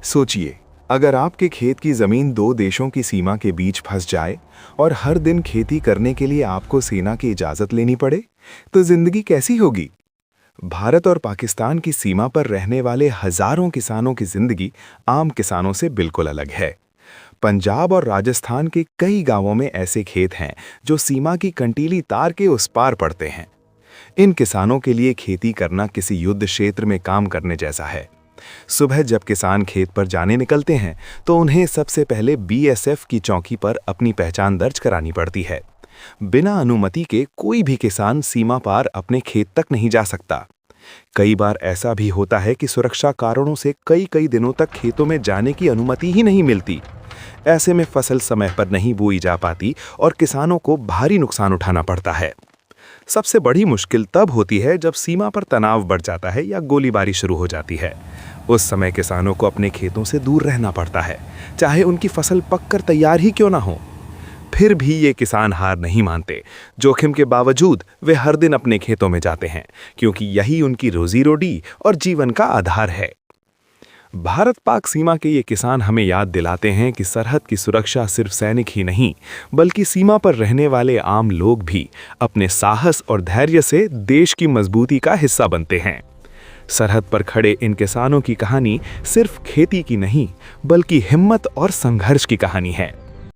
सोचिए, अगर आपके खेत की जमीन दो देशों की सीमा के बीच फंस जाए और हर दिन खेती करने के लिए आपको सेना की इजाजत लेनी पड़े, तो जिंदगी कैसी होगी। भारत और पाकिस्तान की सीमा पर रहने वाले हजारों किसानों की जिंदगी आम किसानों से बिल्कुल अलग है। पंजाब और राजस्थान के कई गांवों में ऐसे खेत हैं जो सीमा की कंटीली तार के उस पार पड़ते हैं। इन किसानों के लिए खेती करना किसी युद्ध क्षेत्र में काम करने जैसा है। सुबह जब किसान खेत पर जाने निकलते हैं तो उन्हें सबसे पहले बीएसएफ की चौकी पर अपनी पहचान दर्ज करानी पड़ती है। बिना अनुमति के कोई भी किसान सीमा पार अपने खेत तक नहीं जा सकता। कई बार ऐसा भी होता है कि सुरक्षा कारणों से कई कई दिनों तक खेतों में जाने की अनुमति ही नहीं मिलती। ऐसे में फसल समय पर नहीं बोई जा पाती और किसानों को भारी नुकसान उठाना पड़ता है। सबसे बड़ी मुश्किल तब होती है जब सीमा पर तनाव बढ़ जाता है या गोलीबारी शुरू हो जाती है। उस समय किसानों को अपने खेतों से दूर रहना पड़ता है, चाहे उनकी फसल पककर तैयार ही क्यों ना हो। फिर भी ये किसान हार नहीं मानते। जोखिम के बावजूद वे हर दिन अपने खेतों में जाते हैं, क्योंकि यही उनकी रोजी रोटी और जीवन का आधार है। भारत पाक सीमा के ये किसान हमें याद दिलाते हैं कि सरहद की सुरक्षा सिर्फ सैनिक ही नहीं, बल्कि सीमा पर रहने वाले आम लोग भी अपने साहस और धैर्य से देश की मजबूती का हिस्सा बनते हैं। सरहद पर खड़े इन किसानों की कहानी सिर्फ खेती की नहीं, बल्कि हिम्मत और संघर्ष की कहानी है।